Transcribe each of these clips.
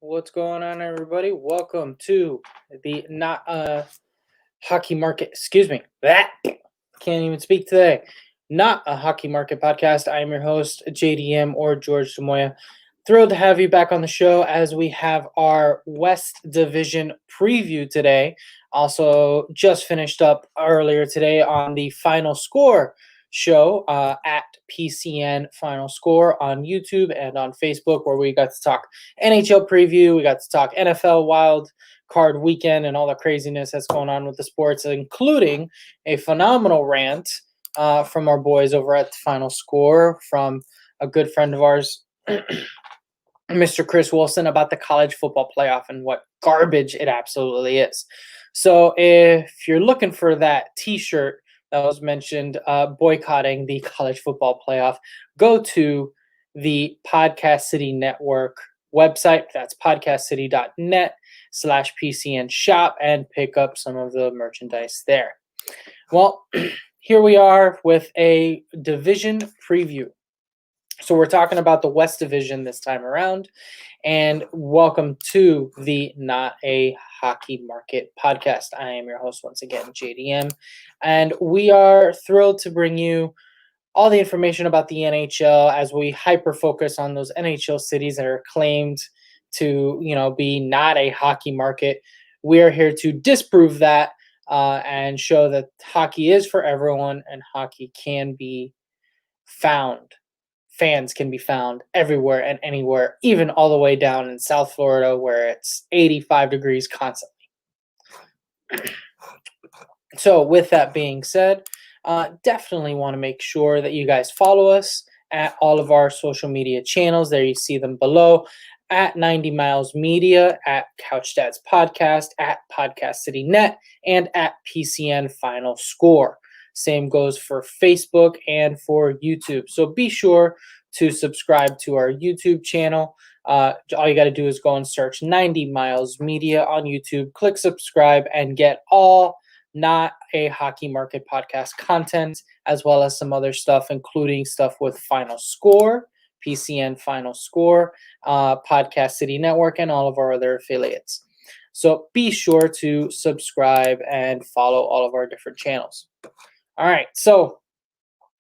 What's going on, everybody? Welcome to the Not Hockey Market. Excuse me. That can't even speak today. Not a Hockey Market podcast. I am your host, JDM or George Demoya. Thrilled to have you back on the show as we have our West Division preview today. Also, just finished up earlier today on the Final Score show at PCN Final Score on YouTube and on Facebook, where we got to talk NHL preview. We got to talk NFL Wild Card Weekend and all the craziness that's going on with the sports, including a phenomenal rant from our boys over at the Final Score from a good friend of ours, Mr. Chris Wilson, about the college football playoff and what garbage it absolutely is. So if you're looking for that t-shirt that was mentioned, boycotting the college football playoff, go to the Podcast City Network website. That's podcastcity.net/PCN shop and pick up some of the merchandise there. Well, here we are with a division preview. So we're talking about the West Division this time around, and welcome to the Not a Hockey Market podcast. I am your host once again, JDM, and we are thrilled to bring you all the information about the NHL as we hyper-focus on those NHL cities that are claimed to, be not a hockey market. We are here to disprove that and show that hockey is for everyone and hockey can be found. Fans can be found everywhere and anywhere, even all the way down in South Florida where it's 85 degrees constantly. So with that being said, definitely want to make sure that you guys follow us at all of our social media channels. There you see them below, at 90 Miles Media, at Couch Dads Podcast, at Podcast City Net, and at PCN Final Score. Same goes for Facebook and for YouTube. So be sure to subscribe to our YouTube channel. All you got to do is go and search 90 Miles Media on YouTube, click subscribe, and get all Not a Hockey Market podcast content, as well as some other stuff, including stuff with Final Score, PCN Final Score, Podcast City Network, and all of our other affiliates. So be sure to subscribe and follow all of our different channels. All right, so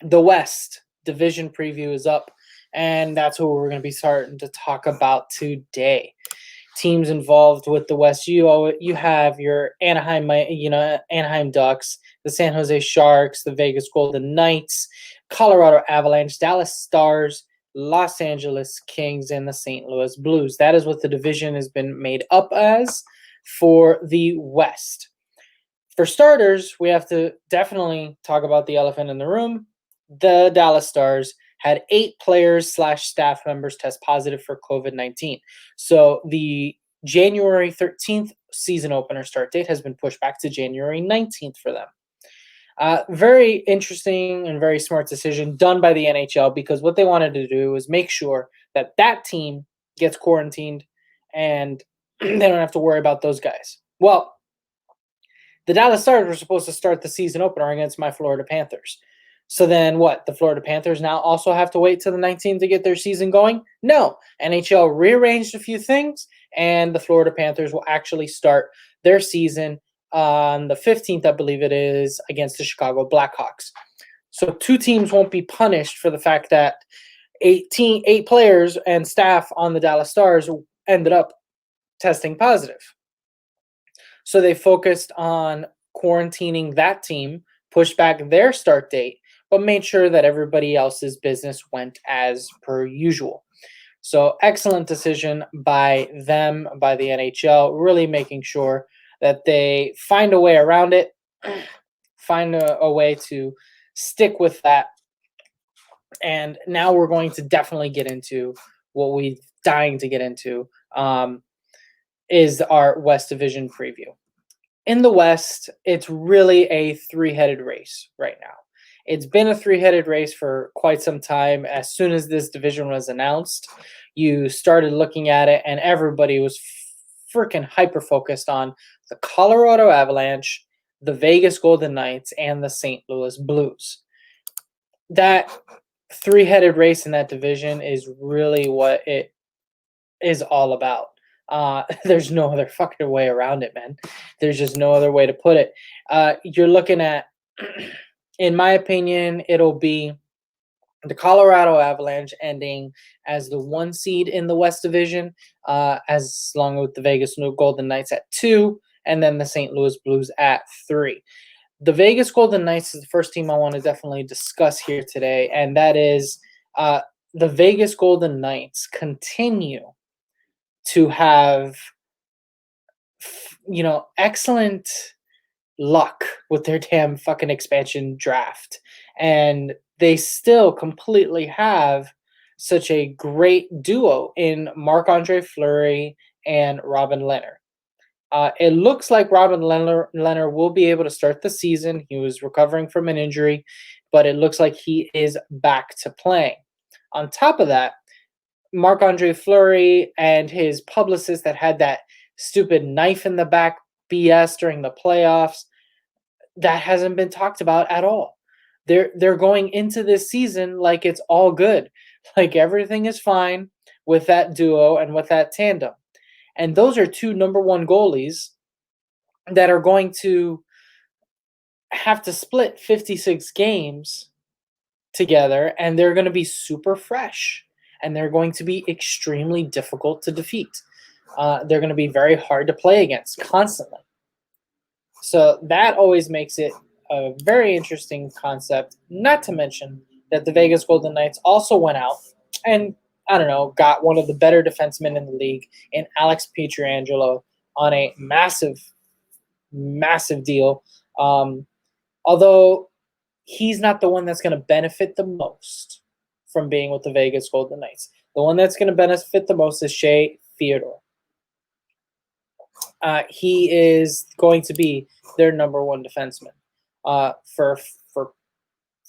the West Division preview is up, and that's what we're going to be starting to talk about today. Teams involved with the West, you have your Anaheim Ducks, the San Jose Sharks, the Vegas Golden Knights, Colorado Avalanche, Dallas Stars, Los Angeles Kings, and the St. Louis Blues. That is what the division has been made up as for the West. For starters, we have to definitely talk about the elephant in the room. The Dallas Stars had 8 players/staff members test positive for COVID-19. So the January 13th season opener start date has been pushed back to January 19th for them. Very interesting and very smart decision done by the NHL, because what they wanted to do is make sure that that team gets quarantined and they don't have to worry about those guys. Well, the Dallas Stars were supposed to start the season opener against my Florida Panthers. So then what? The Florida Panthers now also have to wait till the 19th to get their season going? No. NHL rearranged a few things, and the Florida Panthers will actually start their season on the 15th, I believe it is, against the Chicago Blackhawks. So 2 teams won't be punished for the fact that 8 players and staff on the Dallas Stars ended up testing positive. So they focused on quarantining that team, pushed back their start date, but made sure that everybody else's business went as per usual. So excellent decision by them, by the NHL, really making sure that they find a way around it, find a way to stick with that. And now we're going to definitely get into what we're dying to get into, is our West Division preview. In the West, it's really a 3-headed race right now. It's been a 3-headed race for quite some time. As soon as this division was announced, you started looking at it, and everybody was freaking hyper-focused on the Colorado Avalanche, the Vegas Golden Knights, and the St. Louis Blues. That 3-headed race in that division is really what it is all about. There's no other fucking way around it, man. There's just no other way to put it. You're looking at, in my opinion, it'll be the Colorado Avalanche ending as the 1 seed in the West Division, as along with the Vegas Golden Knights at 2, and then the St. Louis Blues at 3. The Vegas Golden Knights is the first team I want to definitely discuss here today, and that is the Vegas Golden Knights continue to have, excellent luck with their damn fucking expansion draft. And they still completely have such a great duo in Marc-Andre Fleury and Robin Lehner. It looks like Robin Lehner will be able to start the season. He was recovering from an injury, but it looks like he is back to playing. On top of that, Marc-Andre Fleury and his publicist that had that stupid knife in the back BS during the playoffs, that hasn't been talked about at all. They're going into this season like it's all good. Like everything is fine with that duo and with that tandem. And those are 2 number 1 goalies that are going to have to split 56 games together, and they're going to be super fresh, and they're going to be extremely difficult to defeat. They're going to be very hard to play against constantly. So that always makes it a very interesting concept, not to mention that the Vegas Golden Knights also went out and, got one of the better defensemen in the league in Alex Pietrangelo on a massive, massive deal. Although he's not the one that's going to benefit the most from being with the Vegas Golden Knights. The one that's going to benefit the most is Shea Theodore. He is going to be their number 1 defenseman. For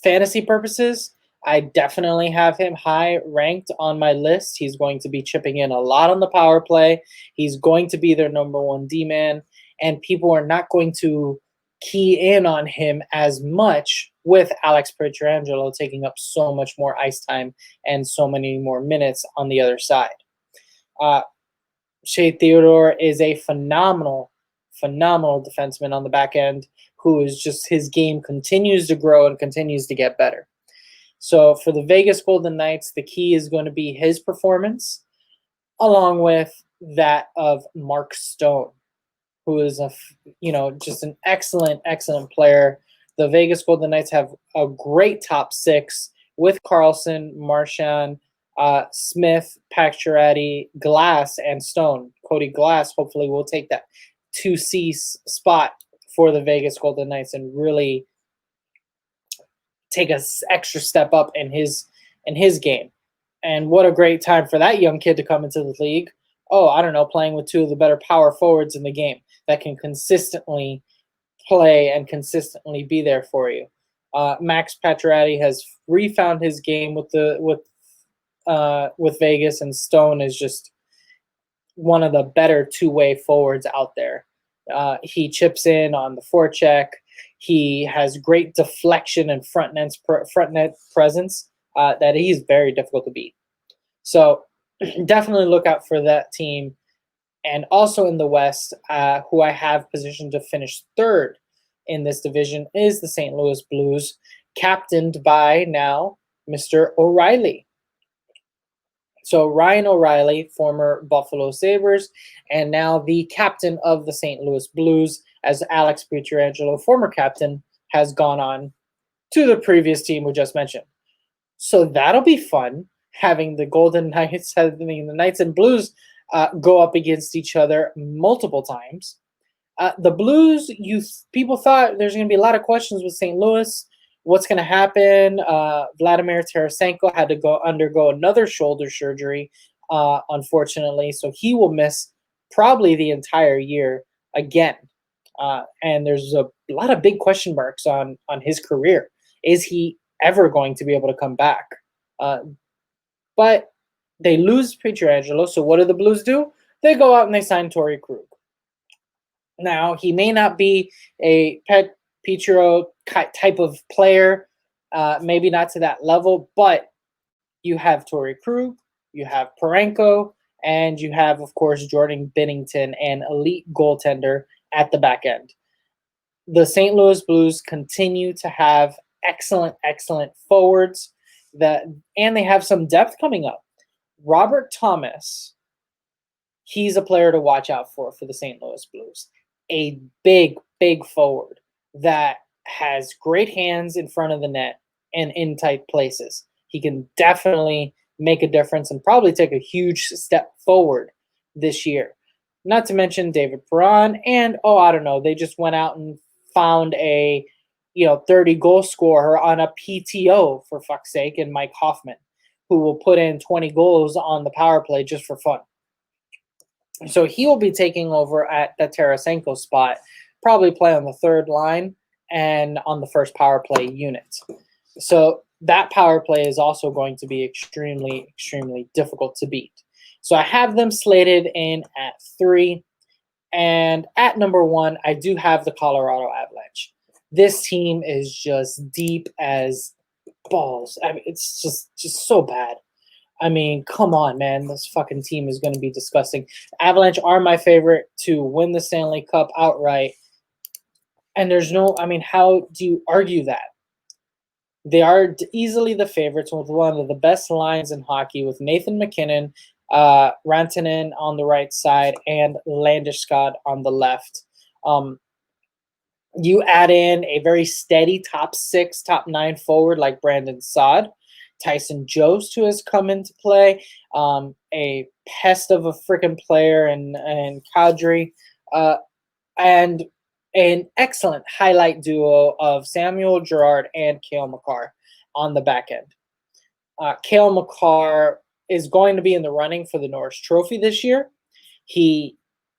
fantasy purposes, I definitely have him high ranked on my list. He's going to be chipping in a lot on the power play. He's going to be their number 1 D-man, and people are not going to key in on him as much with Alex Pietrangelo taking up so much more ice time and so many more minutes on the other side. Shea Theodore is a phenomenal defenseman on the back end who is just, his game continues to grow and continues to get better. So for the Vegas Golden Knights, the key is going to be his performance along with that of Mark Stone, who is just an excellent player. The Vegas Golden Knights have a great top 6 with Carlson, Marchand, Smith, Pacioretty, Glass, and Stone. Cody Glass hopefully will take that 2C spot for the Vegas Golden Knights and really take an extra step up in his game. And what a great time for that young kid to come into the league. Playing with 2 of the better power forwards in the game that can consistently play and consistently be there for you. Max Pacioretty has refound his game with Vegas, and Stone is just one of the better 2-way forwards out there. He chips in on the forecheck. He has great deflection and front net presence that he's very difficult to beat. So definitely look out for that team. And also in the West, who I have positioned to finish 3rd in this division is the St. Louis Blues, captained by now Mr. O'Reilly. So Ryan O'Reilly, former Buffalo Sabres, and now the captain of the St. Louis Blues, as Alex Pietrangelo, former captain, has gone on to the previous team we just mentioned. So that'll be fun, having the Golden Knights, the Knights and Blues go up against each other multiple times. The Blues, people thought there's going to be a lot of questions with St. Louis. What's going to happen? Vladimir Tarasenko had to undergo another shoulder surgery, unfortunately, so he will miss probably the entire year again. And there's a lot of big question marks on his career. Is he ever going to be able to come back? But they lose Pietrangelo, so what do the Blues do? They go out and they sign Torrey Krug. Now, he may not be a Petro type of player, maybe not to that level, but you have Torrey Krug, you have Parenko, And you have, of course, Jordan Binnington, an elite goaltender at the back end. The St. Louis Blues continue to have excellent forwards and they have some depth coming up. Robert Thomas, he's a player to watch out for the St. Louis Blues. A big forward that has great hands in front of the net and in tight places. He can definitely make a difference and probably take a huge step forward this year. Not to mention David Perron and, I don't know, they just went out and found a 30 goal scorer on a PTO, for fuck's sake, and Mike Hoffman, who will put in 20 goals on the power play just for fun. So he will be taking over at the Tarasenko spot, probably play on the third line and on the first power play unit. So that power play is also going to be extremely difficult to beat. So I have them slated in at 3. And at number 1, I do have the Colorado Avalanche. This team is just deep as balls. I mean, it's just so bad. I mean, come on, man. This fucking team is going to be disgusting. Avalanche are my favorite to win the Stanley Cup outright. And how do you argue that? They are easily the favorites with one of the best lines in hockey with Nathan MacKinnon, Rantanen on the right side, and Landeskog on the left. You add in a very steady top 6, top 9 forward like Brandon Saad. Tyson Jost, who has come into play, a pest of a freaking player, and Kadri, and an excellent highlight duo of Samuel Girard and Cale Makar on the back end. Cale Makar is going to be in the running for the Norris Trophy this year. He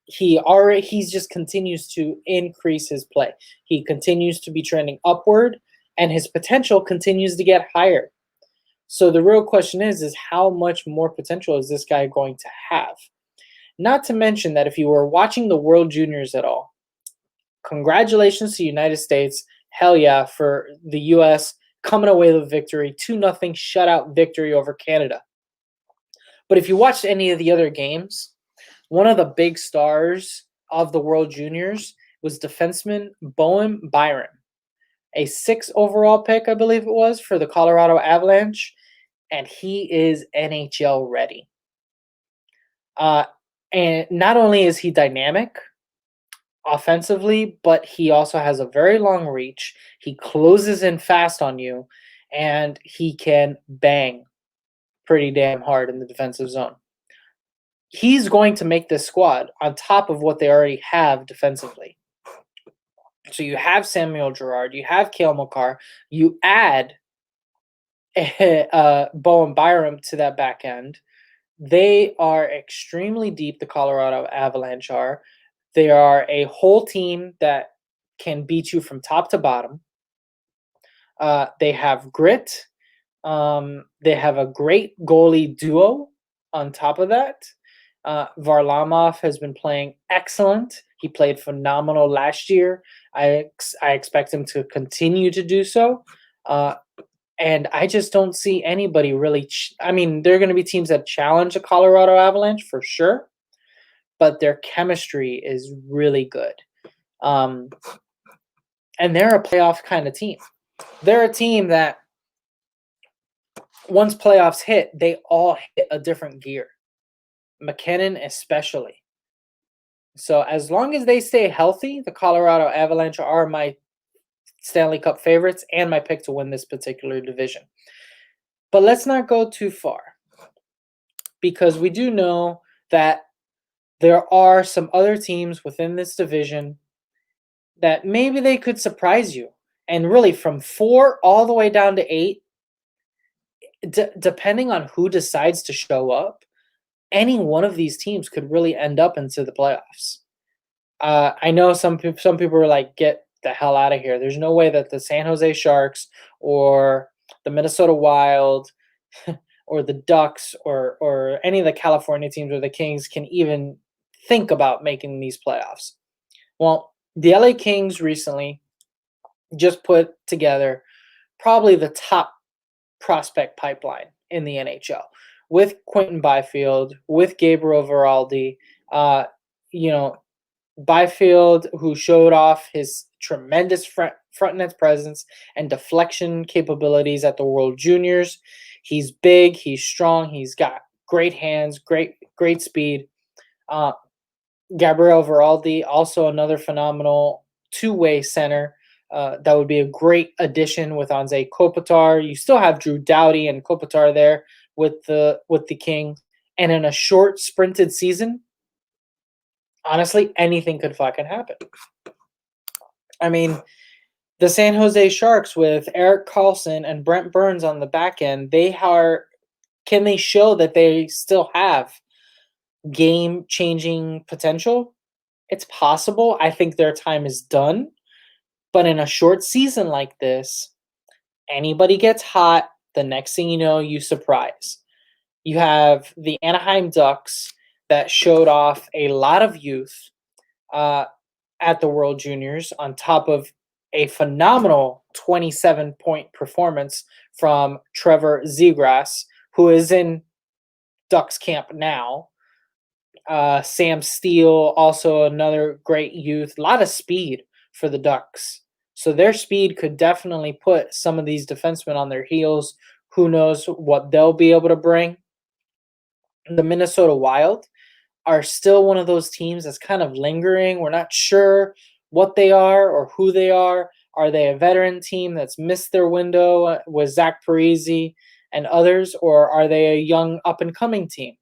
just continues to increase his play. He continues to be trending upward, and his potential continues to get higher. So the real question is how much more potential is this guy going to have? Not to mention that if you were watching the World Juniors at all, congratulations to the United States. Hell yeah for the U.S. coming away with a victory, 2-0 shutout victory over Canada. But if you watched any of the other games, one of the big stars of the World Juniors was defenseman Bowen Byram, a 6th overall pick, I believe it was, for the Colorado Avalanche, and he is NHL ready. And not only is he dynamic offensively, but he also has a very long reach. He closes in fast on you, and he can bang pretty damn hard in the defensive zone. He's going to make this squad on top of what they already have defensively. So you have Samuel Girard, you have Cale Makar, you add Bowen Byram to that back end. They are extremely deep, the Colorado Avalanche are. They are a whole team that can beat you from top to bottom. They have grit. They have a great goalie duo on top of that. Varlamov has been playing excellent. He played phenomenal last year. I expect him to continue to do so. And I just don't see anybody really. There are going to be teams that challenge the Colorado Avalanche for sure, but their chemistry is really good. And they're a playoff kind of team. They're a team that once playoffs hit, they all hit a different gear. McKinnon especially. So as long as they stay healthy, the Colorado Avalanche are my Stanley Cup favorites and my pick to win this particular division. But let's not go too far, because we do know that there are some other teams within this division that maybe they could surprise you. And really from 4 all the way down to 8, depending on who decides to show up, any one of these teams could really end up into the playoffs. I know some people are like, get the hell out of here. There's no way that the San Jose Sharks or the Minnesota Wild or the Ducks or any of the California teams or the Kings can even think about making these playoffs. Well, the LA Kings recently just put together probably the top prospect pipeline in the NHL. with Quentin Byfield, with Gabriel Veraldi. Uh, you know, Byfield, who showed off his tremendous front net presence and deflection capabilities at the World Juniors. He's big, he's strong, he's got great hands, great speed. Uh, Gabriel Veraldi, also another phenomenal two-way center. That would be a great addition with Anze Kopitar. You still have Drew Doughty and Kopitar there with the Kings. And in a short sprinted season, honestly, anything could fucking happen. I mean, the San Jose Sharks with Erik Karlsson and Brent Burns on the back end, can they show that they still have game-changing potential? It's possible. I think their time is done. But in a short season like this, anybody gets hot, the next thing you know, you surprise. You have the Anaheim Ducks that showed off a lot of youth at the World Juniors, on top of a phenomenal 27-point performance from Trevor Zegras, who is in Ducks camp now. Sam Steele, also another great youth. A lot of speed for the Ducks. So their speed could definitely put some of these defensemen on their heels. Who knows what they'll be able to bring. The Minnesota Wild are still one of those teams that's kind of lingering. We're not sure what they are or who they are. Are they a veteran team that's missed their window with Zach Parise and others, or are they a young up-and-coming team?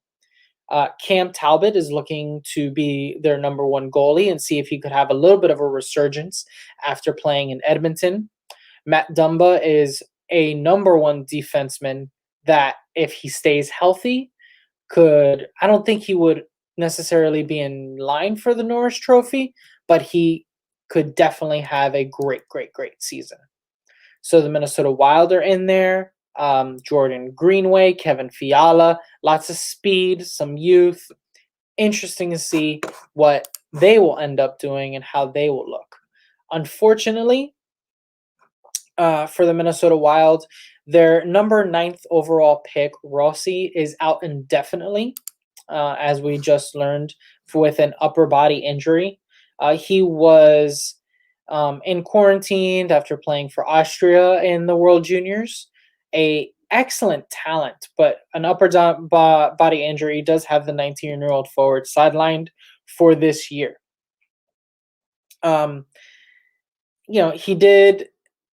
Cam Talbot is looking to be their number one goalie and see if he could have a little bit of a resurgence after playing in Edmonton. Matt Dumba is a number one defenseman that, if he stays healthy, I don't think he would necessarily be in line for the Norris Trophy, but he could definitely have a great season. So the Minnesota Wild are in there. Jordan Greenway, Kevin Fiala, lots of speed, some youth. Interesting to see what they will end up doing and how they will look. Unfortunately, for the Minnesota Wild, their number 9th overall pick, Rossi, is out indefinitely, as we just learned, with an upper body injury. He was in quarantine after playing for Austria in the World Juniors. A excellent talent, but an upper body injury does have the 19-year-old forward sidelined for this year. He did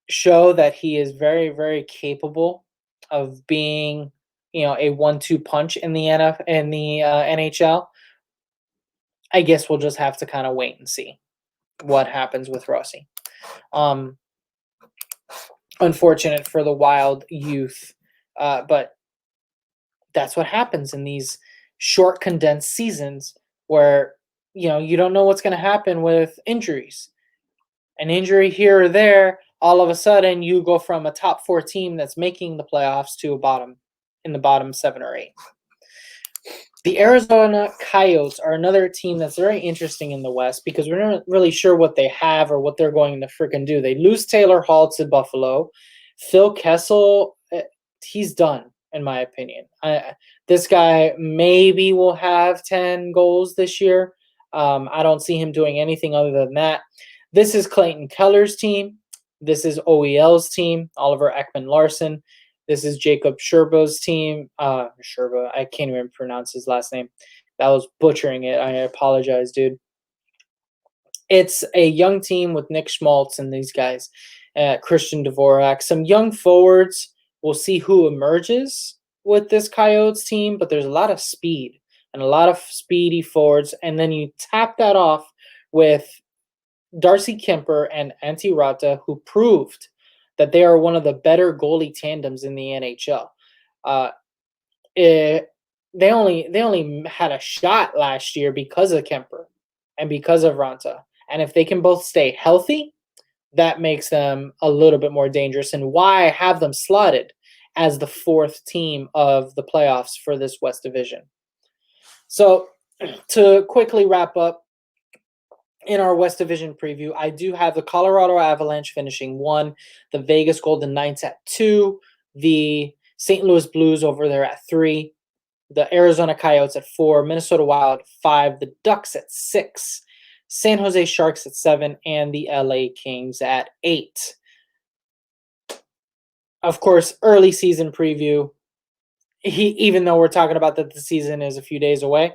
show that he is very capable of being, a 1-2 punch in the NHL. I guess we'll just have to kind of wait and see what happens with Rossi. Unfortunate for the Wild youth, but that's what happens in these short, condensed seasons where, you don't know what's going to happen with injuries. An injury here or there, all of a sudden you go from a top 4 team that's making the playoffs to in the bottom 7 or 8. The Arizona Coyotes are another team that's very interesting in the West because we're not really sure what they have or what they're going to freaking do. They lose Taylor Hall to Buffalo. Phil Kessel, he's done, in my opinion. This guy maybe will have 10 goals this year. I don't see him doing anything other than that. This is Clayton Keller's team. This is OEL's team, Oliver Ekman-Larsson. This is Jacob Sherba's team. Sherba, I can't even pronounce his last name. That was butchering it. I apologize, dude. It's a young team with Nick Schmaltz and these guys. Christian Dvorak. Some young forwards. We'll see who emerges with this Coyotes team, but there's a lot of speed and a lot of speedy forwards. And then you tap that off with Darcy Kemper and Antti Raanta, who proved that they are one of the better goalie tandems in the NHL. They only had a shot last year because of Kemper and because of Raanta. And if they can both stay healthy, that makes them a little bit more dangerous. And why I have them slotted as the 4th team of the playoffs for this West Division. So to quickly wrap up, in our West Division preview, I do have the Colorado Avalanche finishing 1, the Vegas Golden Knights at 2, the St. Louis Blues over there at 3, the Arizona Coyotes at 4, Minnesota Wild at 5, the Ducks at 6, San Jose Sharks at 7, and the LA Kings at 8. Of course, early season preview. Even though we're talking about that the season is a few days away,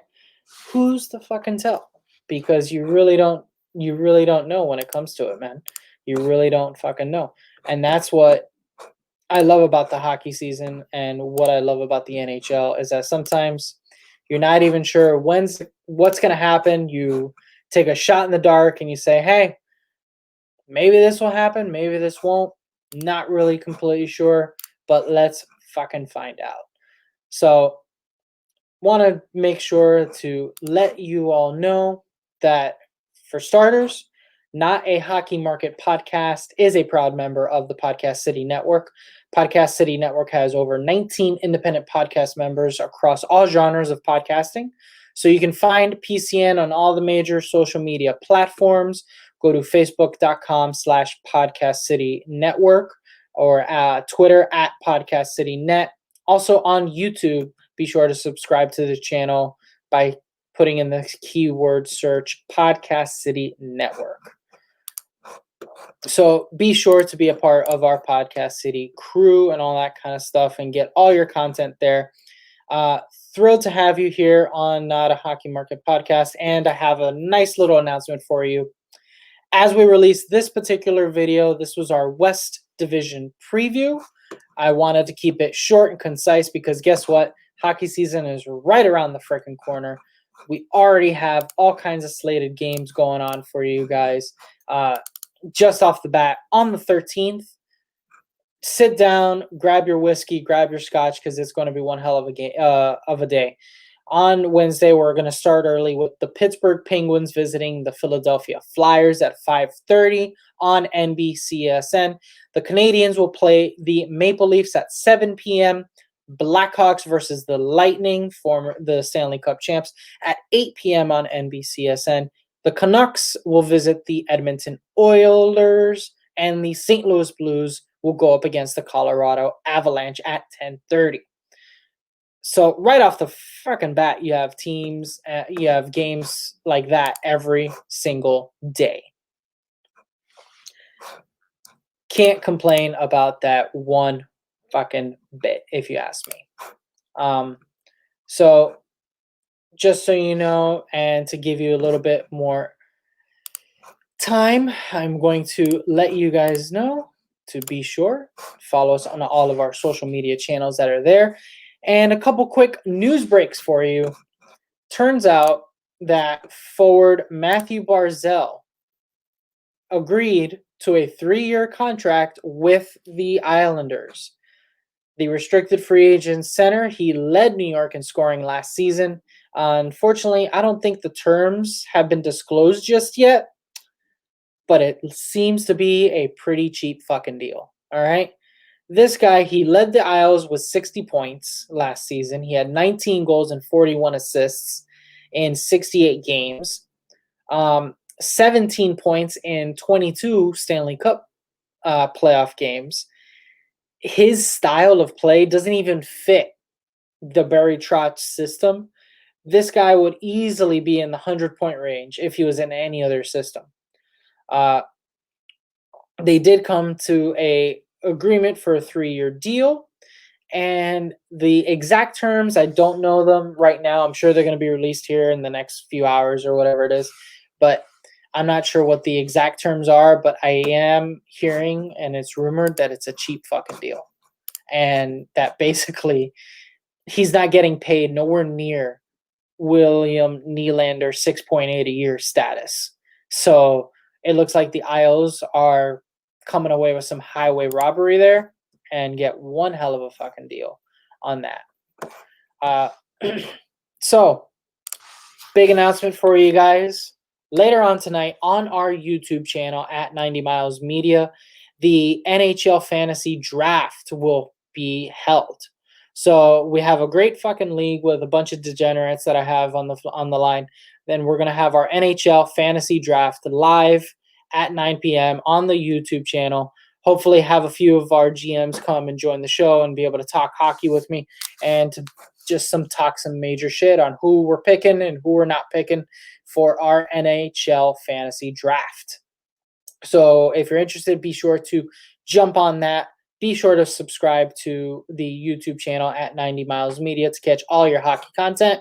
who's to fucking tell? Because you really don't know when it comes to it, man. You really don't fucking know. And that's what I love about the hockey season and what I love about the NHL is that sometimes you're not even sure what's going to happen. You take a shot in the dark and you say, "Hey, maybe this will happen, maybe this won't." Not really completely sure, but let's fucking find out. So, want to make sure to let you all know that, for starters, Not a Hockey Market Podcast is a proud member of the Podcast City Network. Podcast City Network has over 19 independent podcast members across all genres of podcasting. So you can find PCN on all the major social media platforms. Go to facebook.com/Podcast City Network or Twitter @Podcast City Net. Also on YouTube, be sure to subscribe to the channel by putting in the keyword search Podcast City Network. So be sure to be a part of our Podcast City crew and all that kind of stuff and get all your content there. Thrilled to have you here on Not a Hockey Market Podcast. And I have a nice little announcement for you. As we release this particular video, this was our West Division preview. I wanted to keep it short and concise because guess what? Hockey season is right around the freaking corner. We already have all kinds of slated games going on for you guys. Just off the bat, on the 13th, sit down, grab your whiskey, grab your scotch, because it's going to be one hell of a day. On Wednesday, we're going to start early with the Pittsburgh Penguins visiting the Philadelphia Flyers at 5:30 on NBCSN. The Canadiens will play the Maple Leafs at 7 p.m. Blackhawks versus the Lightning, the Stanley Cup champs, at 8 p.m. on NBCSN. The Canucks will visit the Edmonton Oilers, and the St. Louis Blues will go up against the Colorado Avalanche at 10:30. So right off the fucking bat, you have you have games like that every single day. Can't complain about that one fucking bit, if you ask me. So just so you know, and to give you a little bit more time, I'm going to let you guys know to be sure follow us on all of our social media channels that are there. And a couple quick news breaks for you. Turns out that forward Matthew Barzal agreed to a 3-year contract with the Islanders. The restricted free agent center, he led New York in scoring last season. Unfortunately, I don't think the terms have been disclosed just yet, but it seems to be a pretty cheap fucking deal. All right. This guy, he led the Isles with 60 points last season. He had 19 goals and 41 assists in 68 games. 17 points in 22 Stanley Cup playoff games. His style of play doesn't even fit the Barry Trotz system. This guy would easily be in the 100-point range if he was in any other system. They did come to a agreement for a 3-year deal, and the exact terms, I don't know them right now. I'm sure they're going to be released here in the next few hours or whatever it is, but I'm not sure what the exact terms are, but I am hearing, and it's rumored, that it's a cheap fucking deal, and that basically he's not getting paid nowhere near William Nylander 6.8 a year status. So it looks like the Isles are coming away with some highway robbery there and get one hell of a fucking deal on that. So, big announcement for you guys. Later on tonight on our YouTube channel at 90 Miles Media, the NHL Fantasy Draft will be held. So we have a great fucking league with a bunch of degenerates that I have on the line. Then we're going to have our NHL Fantasy Draft live at 9 p.m. on the YouTube channel. Hopefully have a few of our GMs come and join the show and be able to talk hockey with me and to just talk some major shit on who we're picking and who we're not picking for our NHL fantasy draft. So if you're interested, be sure to jump on that. Be sure to subscribe to the YouTube channel at 90 Miles Media to catch all your hockey content.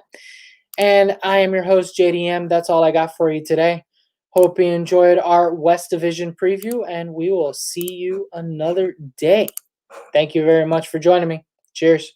And I am your host, JDM. That's all I got for you today. Hope you enjoyed our West Division preview, and we will see you another day. Thank you very much for joining me. Cheers.